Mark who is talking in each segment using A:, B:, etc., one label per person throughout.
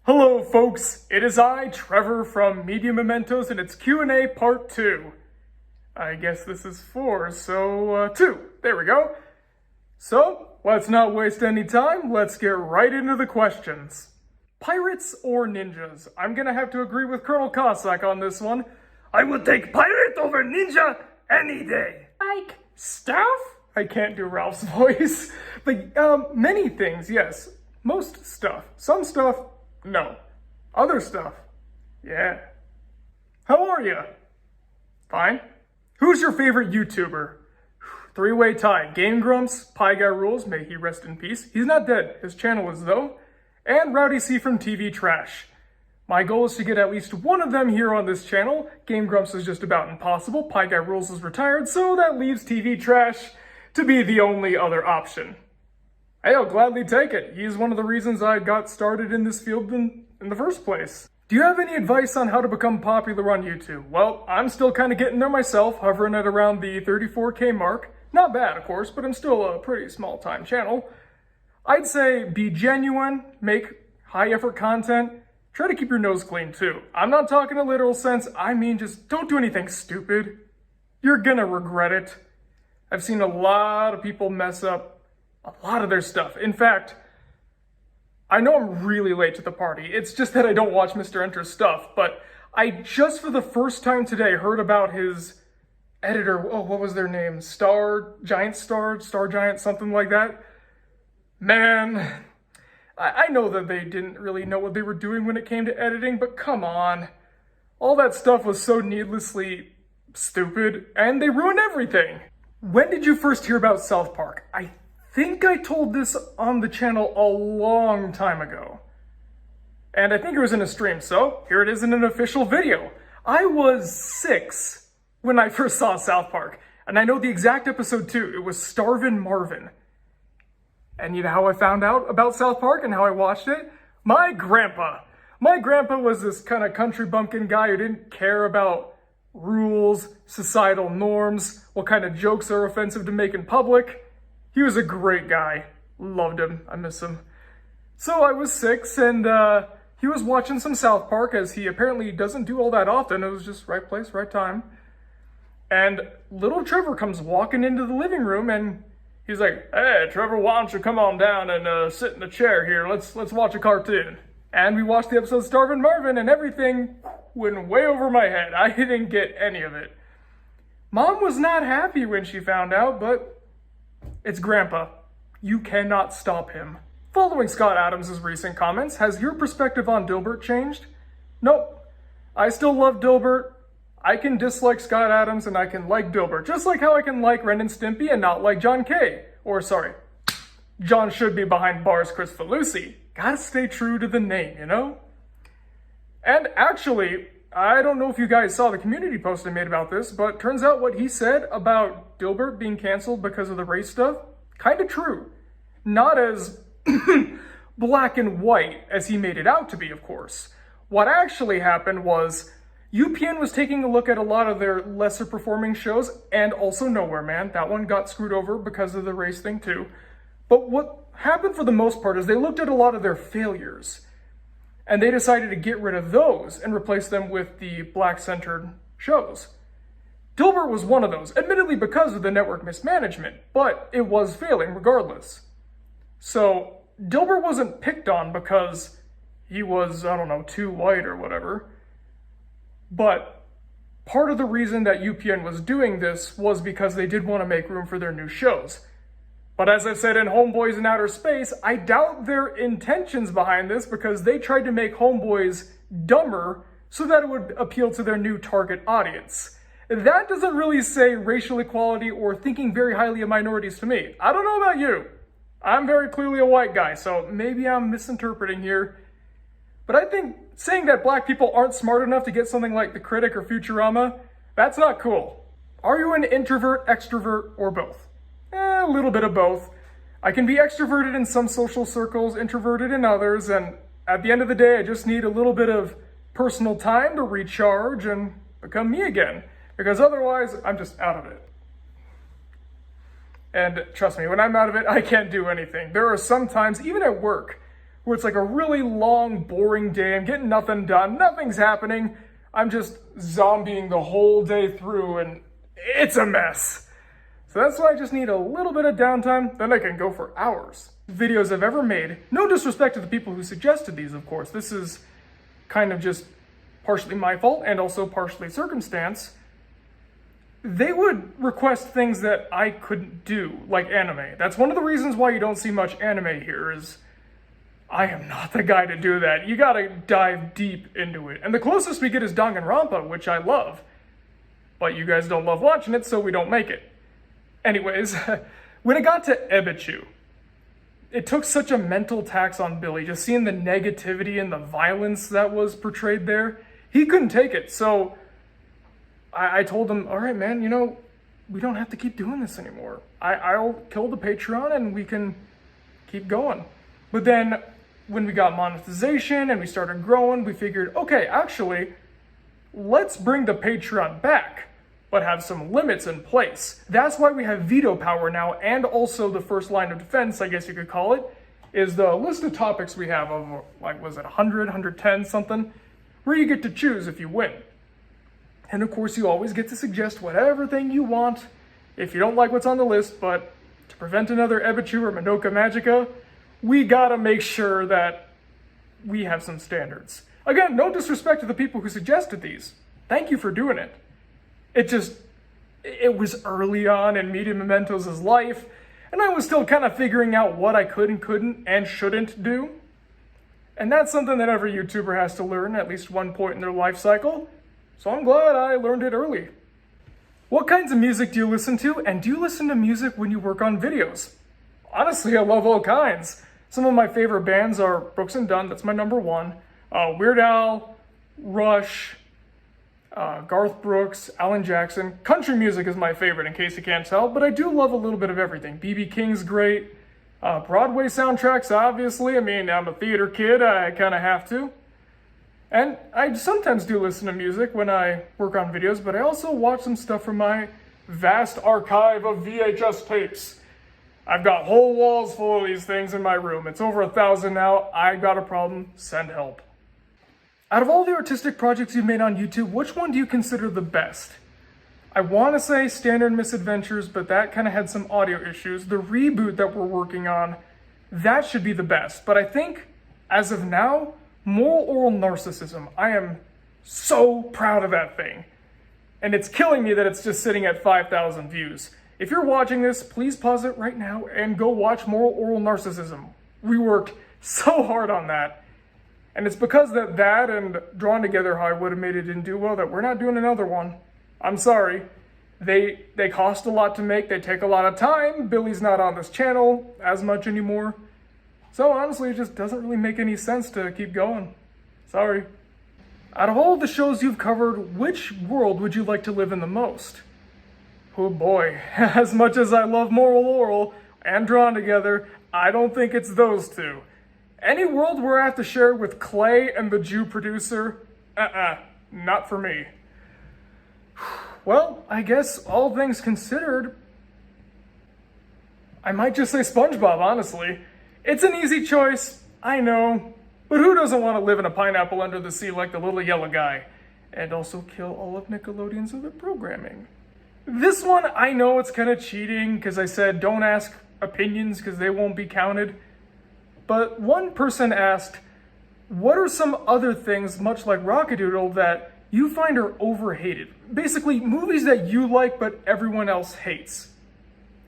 A: Hello folks, it is I, Trevor from Media Mementos, and it's Q&A part 2. I guess this is 4, so 2. There we go. So, let's not waste any time, let's get right into the questions. Pirates or ninjas? I'm gonna have to agree with Colonel Cossack on this one. I would take pirate over ninja any day. Like, stuff? I can't do Ralph's voice. But, many things, yes. Most stuff. Some stuff, no. Other stuff, yeah. How are you? Fine. Who's your favorite YouTuber? Three-way tie. Game Grumps, Pie Guy Rules, may he rest in peace. He's not dead, his channel is though. And Rowdy C from TV Trash. My goal is to get at least one of them here on this channel. Game Grumps is just about impossible. Pie Guy Rules is retired, so that leaves TV Trash to be the only other option. Hey, I'll gladly take it. He's one of the reasons I got started in this field in the first place. Do you have any advice on how to become popular on YouTube? Well, I'm still kind of getting there myself, hovering at around the 34K mark. Not bad, of course, but I'm still a pretty small-time channel. I'd say be genuine, make high-effort content, try to keep your nose clean too. I'm not talking in a literal sense, I mean just don't do anything stupid. You're gonna regret it. I've seen a lot of people mess up a lot of their stuff. In fact, I know I'm really late to the party. It's just that I don't watch Mr. Enter's stuff, but I just for the first time today heard about his editor. Oh, what was their name? Star Giant, something like that. Man, I know that they didn't really know what they were doing when it came to editing, but come on. All that stuff was so needlessly stupid, and they ruined everything. When did you first hear about South Park? I think I told this on the channel a long time ago. And I think it was in a stream, so here it is in an official video. I was 6 when I first saw South Park, and I know the exact episode too. It was Starvin' Marvin. And you know how I found out about South Park and how I watched it? My grandpa. My grandpa was this kind of country bumpkin guy who didn't care about rules, societal norms, what kind of jokes are offensive to make in public. He was a great guy. Loved him. I miss him. So I was 6 and he was watching some South Park, as he apparently doesn't do all that often. It was just right place, right time. And little Trevor comes walking into the living room and he's like, "Hey, Trevor, why don't you come on down and sit in the chair here? Let's watch a cartoon." And we watched the episode Starvin' Marvin, and everything went way over my head. I didn't get any of it. Mom was not happy when she found out, but it's Grandpa. You cannot stop him. Following Scott Adams' recent comments, has your perspective on Dilbert changed? Nope. I still love Dilbert. I can dislike Scott Adams and I can like Dilbert, just like how I can like Ren and Stimpy and not like John K. Or sorry, John should be behind bars Chris Falusi. Gotta stay true to the name, you know? And actually, I don't know if you guys saw the community post I made about this, but turns out what he said about Dilbert being canceled because of the race stuff, kind of true. Not as black and white as he made it out to be, of course. What actually happened was UPN was taking a look at a lot of their lesser performing shows, and also Nowhere Man. That one got screwed over because of the race thing too. But what happened for the most part is they looked at a lot of their failures, and they decided to get rid of those and replace them with the black-centered shows. Dilbert was one of those, admittedly because of the network mismanagement, but it was failing regardless. So Dilbert wasn't picked on because he was, I don't know, too white or whatever. But part of the reason that UPN was doing this was because they did want to make room for their new shows. But as I said in Homeboys in Outer Space, I doubt their intentions behind this, because they tried to make Homeboys dumber so that it would appeal to their new target audience. That doesn't really say racial equality or thinking very highly of minorities to me. I don't know about you. I'm very clearly a white guy, so maybe I'm misinterpreting here. But I think saying that black people aren't smart enough to get something like The Critic or Futurama, that's not cool. Are you an introvert, extrovert, or both? A little bit of both. I can be extroverted in some social circles, introverted in others, and at the end of the day, I just need a little bit of personal time to recharge and become me again, because otherwise, I'm just out of it. And trust me, when I'm out of it, I can't do anything. There are some times, even at work, where it's like a really long, boring day. I'm getting nothing done. Nothing's happening. I'm just zombieing the whole day through, and it's a mess. So that's why I just need a little bit of downtime, then I can go for hours. Videos I've ever made, no disrespect to the people who suggested these, of course. This is kind of just partially my fault and also partially circumstance. They would request things that I couldn't do, like anime. That's one of the reasons why you don't see much anime here, is I am not the guy to do that. You gotta dive deep into it. And the closest we get is Danganronpa, which I love. But you guys don't love watching it, so we don't make it. Anyways, when it got to Ebichu, it took such a mental tax on Billy, just seeing the negativity and the violence that was portrayed there. He couldn't take it, so I told him, all right, man, we don't have to keep doing this anymore. I'll kill the Patreon and we can keep going. But then when we got monetization and we started growing, we figured, okay, actually, let's bring the Patreon back, but have some limits in place. That's why we have veto power now, and also the first line of defense, I guess you could call it, is the list of topics we have of, like, was it 100, 110, something, where you get to choose if you win. And of course, you always get to suggest whatever thing you want if you don't like what's on the list, but to prevent another Ebichu or Madoka Magica, we gotta make sure that we have some standards. Again, no disrespect to the people who suggested these. Thank you for doing it. It was early on in Media Mementos' life, and I was still kind of figuring out what I could and couldn't and shouldn't do. And that's something that every YouTuber has to learn at least one point in their life cycle. So I'm glad I learned it early. What kinds of music do you listen to? And do you listen to music when you work on videos? Honestly, I love all kinds. Some of my favorite bands are Brooks and Dunn, that's my number one. Weird Al, Rush, Garth Brooks, Alan Jackson. Country music is my favorite, in case you can't tell, but I do love a little bit of everything. B.B. King's great. Broadway soundtracks, obviously. I mean, I'm a theater kid, I kind of have to. And I sometimes do listen to music when I work on videos, but I also watch some stuff from my vast archive of VHS tapes. I've got whole walls full of these things in my room. It's over 1,000 now. I got a problem. Send help. Out of all the artistic projects you've made on YouTube, which one do you consider the best? I want to say Standard Misadventures, but that kind of had some audio issues. The reboot that we're working on, that should be the best. But I think, as of now, Moral Oral Narcissism. I am so proud of that thing. And it's killing me that it's just sitting at 5,000 views. If you're watching this, please pause it right now and go watch Moral Oral Narcissism. We worked so hard on that. And it's because that and Drawn Together How I Would Have Made It Didn't Do Well that we're not doing another one. I'm sorry. They cost a lot to make. They take a lot of time. Billy's not on this channel as much anymore. So honestly, it just doesn't really make any sense to keep going. Sorry. Out of all the shows you've covered, which world would you like to live in the most? Oh boy, as much as I love Moral Oral and Drawn Together, I don't think it's those two. Any world where I have to share with Clay and the Jew producer, not for me. Well, I guess all things considered, I might just say SpongeBob, honestly. It's an easy choice, I know, but who doesn't want to live in a pineapple under the sea like the little yellow guy? And also kill all of Nickelodeon's other programming. This one, I know it's kind of cheating because I said don't ask opinions because they won't be counted. But one person asked, what are some other things, much like Rockadoodle, that you find are overhated? Basically, movies that you like but everyone else hates.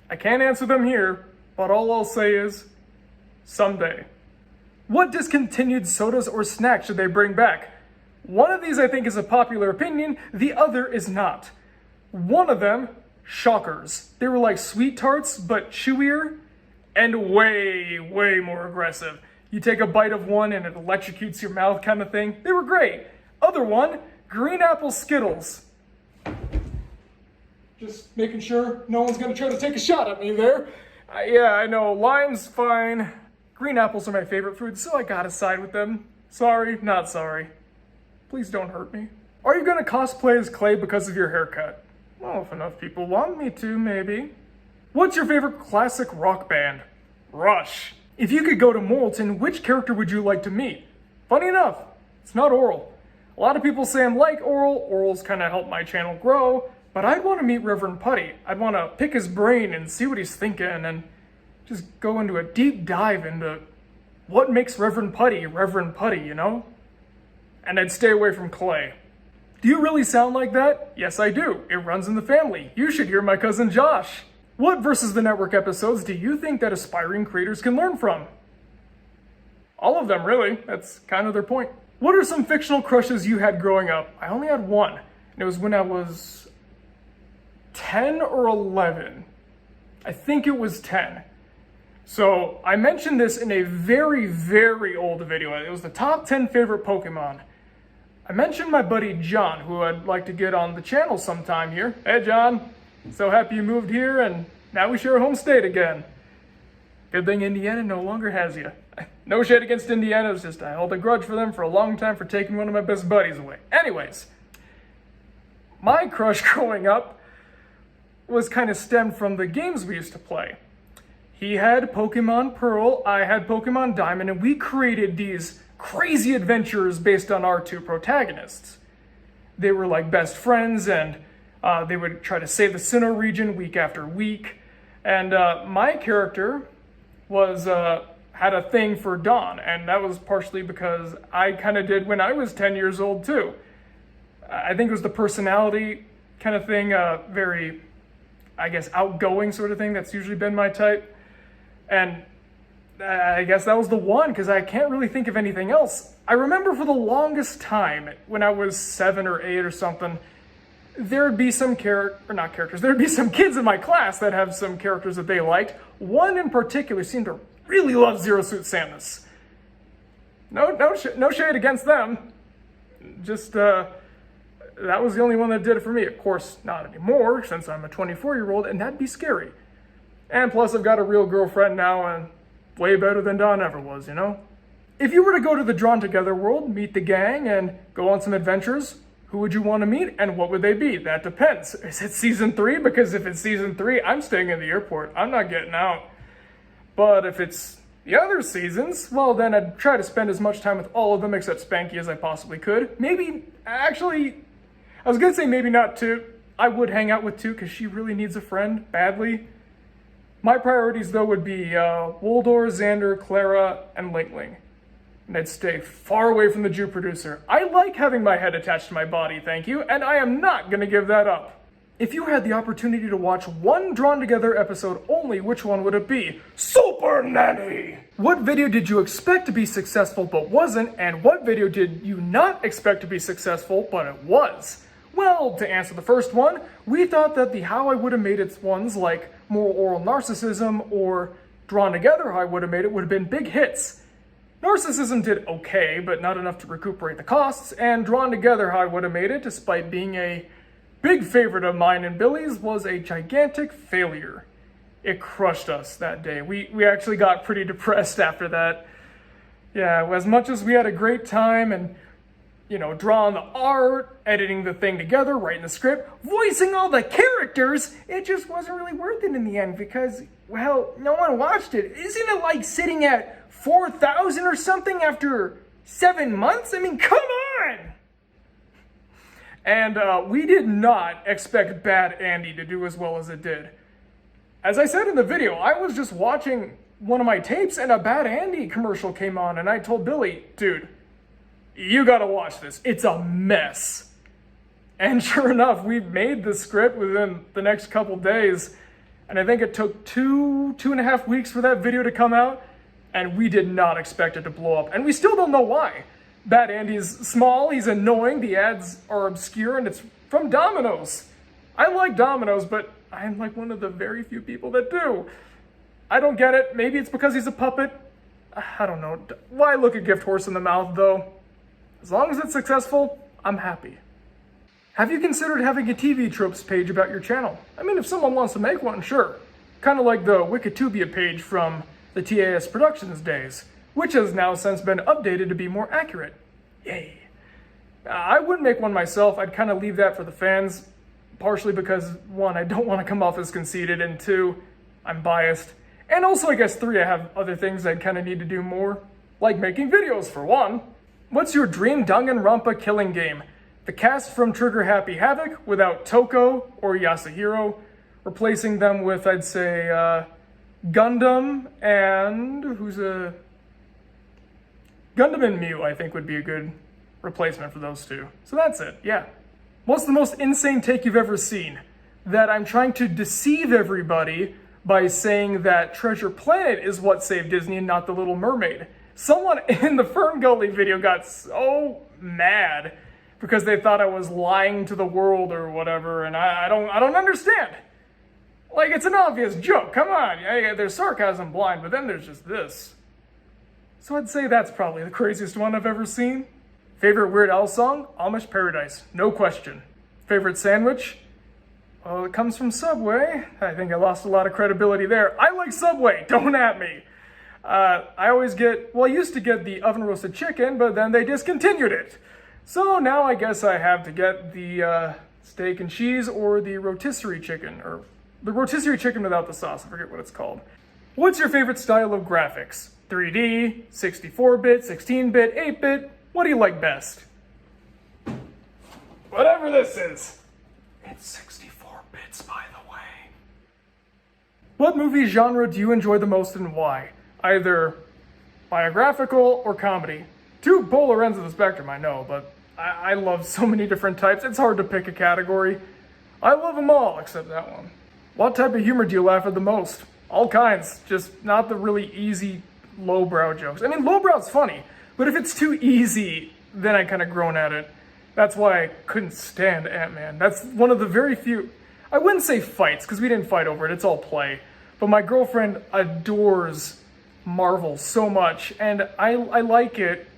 A: I can't answer them here, but all I'll say is, someday. What discontinued sodas or snacks should they bring back? One of these I think is a popular opinion, the other is not. One of them, Shockers. They were like Sweet Tarts, but chewier and way, way more aggressive. You take a bite of one and it electrocutes your mouth kind of thing. They were great. Other one, Green Apple Skittles. Just making sure no one's gonna try to take a shot at me there. Yeah, I know, lime's fine. Green apples are my favorite food, so I gotta side with them. Sorry, not sorry. Please don't hurt me. Are you gonna cosplay as Clay because of your haircut? Well, if enough people want me to, maybe. What's your favorite classic rock band? Rush. If you could go to Molten, which character would you like to meet? Funny enough, it's not Oral. A lot of people say I'm like Oral. Oral's kind of helped my channel grow, but I'd want to meet Reverend Putty. I'd want to pick his brain and see what he's thinking and just go into a deep dive into what makes Reverend Putty, you know? And I'd stay away from Clay. Do you really sound like that? Yes, I do. It runs in the family. You should hear my cousin Josh. What versus the network episodes do you think that aspiring creators can learn from? All of them, really. That's kind of their point. What are some fictional crushes you had growing up? I only had one, and it was when I was 10 or 11. I think it was 10. So I mentioned this in a very, very old video. It was the top 10 favorite Pokemon. I mentioned my buddy John, who I'd like to get on the channel sometime here. Hey John, so happy you moved here and now we share a home state again. Good thing Indiana no longer has you. No shade against Indiana, it's just I held a grudge for them for a long time for taking one of my best buddies away. Anyways, my crush growing up was kind of stemmed from the games we used to play. He had Pokemon Pearl, I had Pokemon Diamond, and we created these crazy adventures based on our two protagonists. They were like best friends, and they would try to save the Sinnoh region week after week. And my character was had a thing for Dawn, and that was partially because I kind of did when I was 10 years old too. I think it was the personality kind of thing, very, I guess, outgoing sort of thing. That's usually been my type. And I guess that was the one, because I can't really think of anything else. I remember for the longest time, when I was 7 or 8 or something, there'd be some there'd be some kids in my class that have some characters that they liked. One in particular seemed to really love Zero Suit Samus. No shade against them. Just, that was the only one that did it for me. Of course, not anymore, since I'm a 24-year-old, and that'd be scary. And plus, I've got a real girlfriend now, and way better than Dawn ever was, you know? If you were to go to the Drawn Together world, meet the gang, and go on some adventures, who would you want to meet, and what would they be? That depends. Is it season 3? Because if it's season 3, I'm staying in the airport. I'm not getting out. But if it's the other seasons, well, then I'd try to spend as much time with all of them except Spanky as I possibly could. Maybe, actually, I was going to say maybe not 2. I would hang out with 2 because she really needs a friend badly. My priorities, though, would be Woldor, Xander, Clara, and Linkling. And I'd stay far away from the Jew producer. I like having my head attached to my body, thank you, and I am not going to give that up. If you had the opportunity to watch one Drawn Together episode only, which one would it be? Super Nanny! What video did you expect to be successful but wasn't, and what video did you not expect to be successful but it was? Well, to answer the first one, we thought that the How I Would've Made It ones like More Oral Narcissism or Drawn Together How I Would've Made It would have been big hits. Narcissism did okay, but not enough to recuperate the costs, and Drawn Together How I Would've Made It, despite being a big favorite of mine and Billy's, was a gigantic failure. It crushed us that day. We actually got pretty depressed after that. Yeah, as much as we had a great time and, you know, drawing the art, editing the thing together, writing the script, voicing all the characters, it just wasn't really worth it in the end because, well, no one watched it. Isn't it like sitting at 4,000 or something after 7 months? I mean, come on! And we did not expect Bad Andy to do as well as it did. As I said in the video, I was just watching one of my tapes and a Bad Andy commercial came on and I told Billy, dude, you gotta watch this. It's a mess. And sure enough, we made the script within the next couple days. And I think it took 2.5 weeks for that video to come out. And we did not expect it to blow up. And we still don't know why. Bad Andy's small, he's annoying, the ads are obscure, and it's from Domino's. I like Domino's, but I'm like one of the very few people that do. I don't get it. Maybe it's because he's a puppet. I don't know. Why look a gift horse in the mouth, though? As long as it's successful, I'm happy. Have you considered having a TV tropes page about your channel? I mean, if someone wants to make one, sure. Kind of like the Wikitubia page from the TAS Productions days, which has now since been updated to be more accurate. Yay. I wouldn't make one myself. I'd kind of leave that for the fans, partially because, 1, I don't want to come off as conceited, and 2, I'm biased. And also, I guess 3, I have other things I kind of need to do more, like making videos for one. What's your dream Danganronpa killing game? The cast from Trigger Happy Havoc without Toko or Yasuhiro, replacing them with, I'd say, Gundam and Gundam and Mew, I think would be a good replacement for those two. So that's it, yeah. What's the most insane take you've ever seen? That I'm trying to deceive everybody by saying that Treasure Planet is what saved Disney and not The Little Mermaid. Someone in the Fern Gully video got so mad because they thought I was lying to the world or whatever, and I don't understand. Like, it's an obvious joke, come on. Yeah, there's sarcasm blind, but then there's just this. So I'd say that's probably the craziest one I've ever seen. Favorite Weird Al song? Amish Paradise, no question. Favorite sandwich? Well, it comes from Subway. I think I lost a lot of credibility there. I like Subway, don't at me. I used to get the oven roasted chicken, but then they discontinued it. So now I guess I have to get the steak and cheese or the rotisserie chicken, or the rotisserie chicken without the sauce, I forget what it's called. What's your favorite style of graphics? 3D, 64-bit, 16-bit, 8-bit? What do you like best? Whatever this is. It's 64 bits, by the way. What movie genre do you enjoy the most and why? Either biographical or comedy. 2 polar ends of the spectrum, I know, but I love so many different types, it's hard to pick a category. I love them all, except that one. What type of humor do you laugh at the most? All kinds, just not the really easy, lowbrow jokes. I mean, lowbrow's funny, but if it's too easy, then I kind of groan at it. That's why I couldn't stand Ant-Man. That's one of the very few, I wouldn't say fights, because we didn't fight over it, it's all play. But my girlfriend adores Marvel so much, and I like it,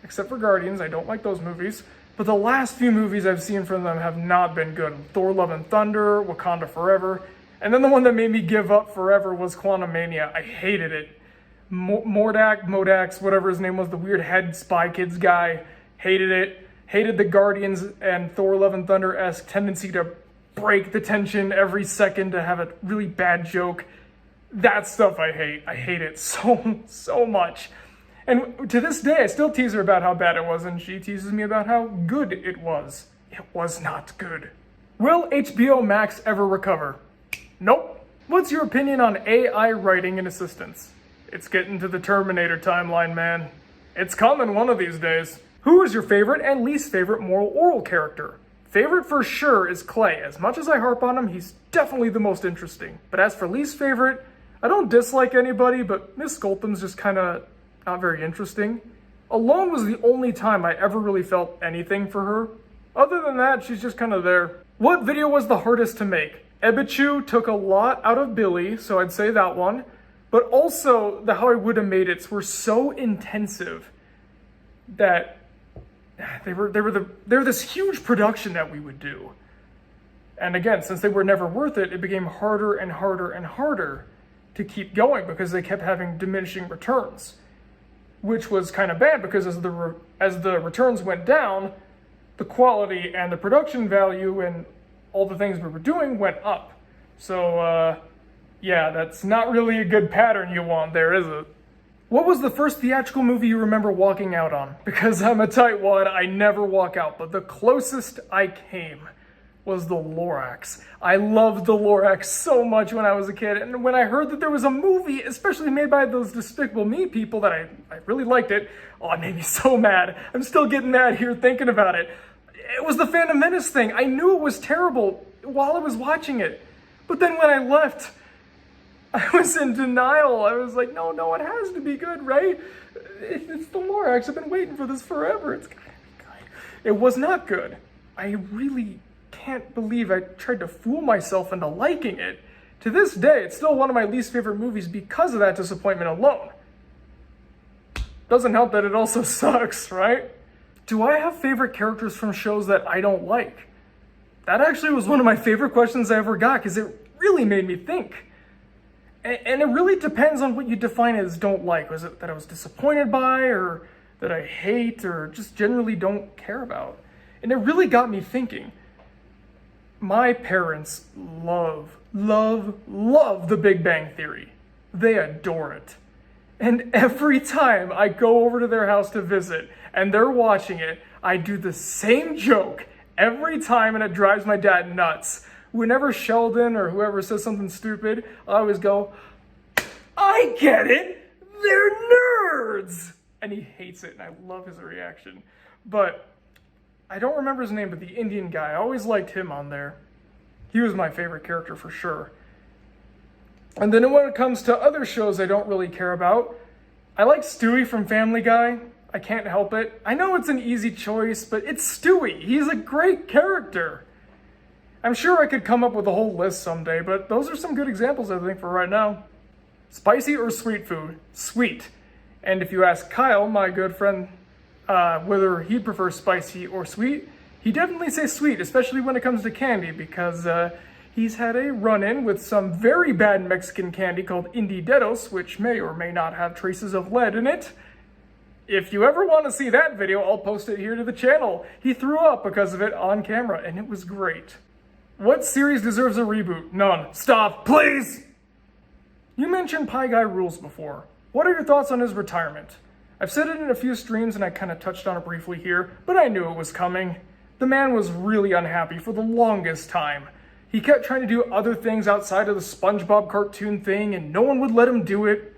A: except for Guardians, I don't like those movies. But the last few movies I've seen from them have not been good. Thor Love and Thunder, Wakanda Forever, and then the one that made me give up forever was Quantumania. I hated it. Modax, whatever his name was, the weird head Spy Kids guy, hated it. Hated the Guardians and Thor Love and Thunder-esque tendency to break the tension every second to have a really bad joke. That stuff I hate. I hate it so much. And to this day, I still tease her about how bad it was, and she teases me about how good it was. It was not good. Will HBO Max ever recover? Nope. What's your opinion on AI writing and assistance? It's getting to the Terminator timeline, man. It's coming one of these days. Who is your favorite and least favorite moral oral character? Favorite for sure is Clay. As much as I harp on him, he's definitely the most interesting. But as for least favorite, I don't dislike anybody, but Miss Scoltham's just kind of not very interesting. Alone was the only time I ever really felt anything for her. Other than that, she's just kind of there. What video was the hardest to make? Ebichu took a lot out of Billy, so I'd say that one. But also, the How I Woulda Made It's were so intensive that they were this huge production that we would do. And again, since they were never worth it, it became harder and harder and harder to keep going because they kept having diminishing returns, which was kind of bad because as the returns went down, the quality and the production value and all the things we were doing went up. So, yeah, that's not really a good pattern you want there, is it? What was the first theatrical movie you remember walking out on? Because I'm a tightwad, I never walk out, but the closest I came was The Lorax. I loved The Lorax so much when I was a kid, and when I heard that there was a movie, especially made by those Despicable Me people, that I really liked it, oh, it made me so mad. I'm still getting mad here thinking about it. It was the Phantom Menace thing. I knew it was terrible while I was watching it, but then when I left, I was in denial. I was like, no, it has to be good, right? It's The Lorax. I've been waiting for this forever. It's gotta be good. It was not good. I really can't believe I tried to fool myself into liking it. To this day, it's still one of my least favorite movies because of that disappointment alone. Doesn't help that it also sucks, right? Do I have favorite characters from shows that I don't like? That actually was one of my favorite questions I ever got because it really made me think. And it really depends on what you define as don't like. Was it that I was disappointed by, or that I hate, or just generally don't care about? And it really got me thinking. My parents love The Big Bang Theory. they adore it. And every time I go over to their house to visit and they're watching it, I do the same joke every time and it drives my dad nuts. Whenever Sheldon or whoever says something stupid, I always go, I get it, they're nerds! And he hates it and I love his reaction. But I don't remember his name, but the Indian guy, I always liked him on there. He was my favorite character for sure. And then when it comes to other shows I don't really care about, I like Stewie from Family Guy. I can't help it. I know it's an easy choice, but it's Stewie. He's a great character. I'm sure I could come up with a whole list someday, but those are some good examples, I think, for right now. Spicy or sweet food? Sweet. And if you ask Kyle, my good friend, whether he prefers spicy or sweet, he definitely says sweet, especially when it comes to candy, because he's had a run-in with some very bad Mexican candy called Indy Dedos, which may or may not have traces of lead in it. If you ever want to see that video, I'll post it here to the channel. He threw up because of it on camera, and it was great. What series deserves a reboot? None. Stop, please! You mentioned Pie Guy Rules before. What are your thoughts on his retirement? I've said it in a few streams and I kind of touched on it briefly here, but I knew it was coming. The man was really unhappy for the longest time. He kept trying to do other things outside of the SpongeBob cartoon thing and no one would let him do it.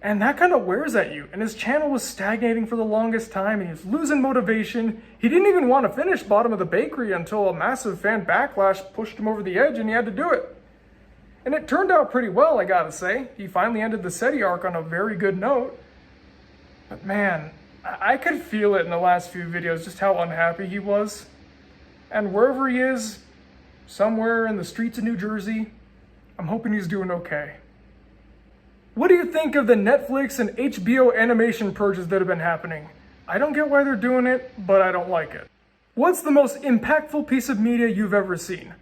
A: And that kind of wears at you. And his channel was stagnating for the longest time and he was losing motivation. He didn't even want to finish Bottom of the Bakery until a massive fan backlash pushed him over the edge and he had to do it. And it turned out pretty well, I gotta say. He finally ended the SETI arc on a very good note. But man, I could feel it in the last few videos just how unhappy he was. And wherever he is, somewhere in the streets of New Jersey, I'm hoping he's doing okay. What do you think of the Netflix and HBO animation purges that have been happening? I don't get why they're doing it, but I don't like it. What's the most impactful piece of media you've ever seen?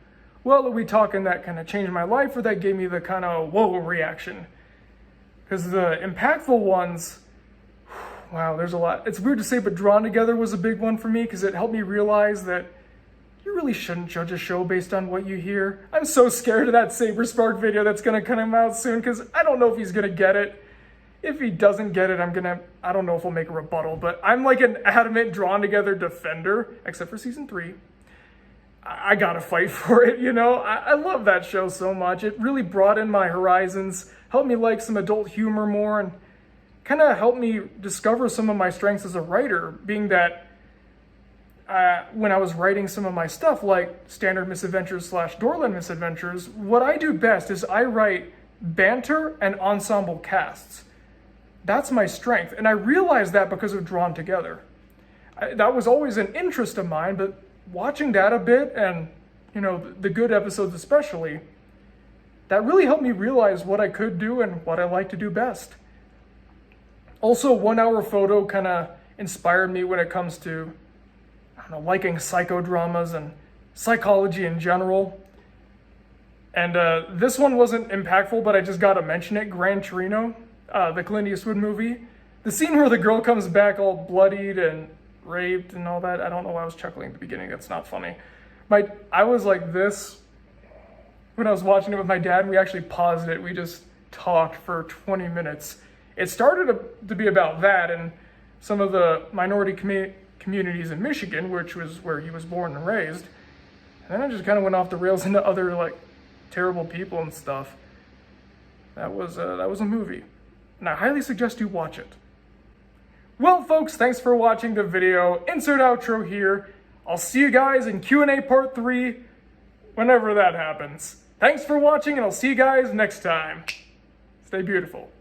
A: Well, are we talking that kind of changed my life or that gave me the kind of whoa reaction? Because the impactful ones, wow, there's a lot. It's weird to say, but Drawn Together was a big one for me because it helped me realize that you really shouldn't judge a show based on what you hear. I'm so scared of that Saberspark video that's going to come out soon because I don't know if he's going to get it. If he doesn't get it, I don't know if he'll make a rebuttal, but I'm like an adamant Drawn Together defender, except for season 3. I gotta fight for it, you know? I love that show so much. It really broadened my horizons, helped me like some adult humor more, and kind of helped me discover some of my strengths as a writer, being that when I was writing some of my stuff, like Standard Misadventures / Doorland Misadventures, what I do best is I write banter and ensemble casts. That's my strength, and I realized that because of Drawn Together. That was always an interest of mine, but watching that a bit, and you know, the good episodes especially, that really helped me realize what I could do and what I like to do best. Also, 1 Hour Photo kind of inspired me when it comes to, I don't know, liking psychodramas and psychology in general. And this one wasn't impactful, but I just gotta mention it. Gran Torino, the Clint Eastwood movie. The scene where the girl comes back all bloodied and raped and all that. I don't know why I was chuckling at the beginning. That's not funny. I was like this when I was watching it with my dad, and we actually paused it. We just talked for 20 minutes. It started to be about that and some of the minority communities in Michigan, which was where he was born and raised. And then it just kind of went off the rails into other like terrible people and stuff. That was a movie, and I highly suggest you watch it. Well, folks, thanks for watching the video. Insert outro here. I'll see you guys in Q&A part 3, whenever that happens. Thanks for watching, and I'll see you guys next time. Stay beautiful.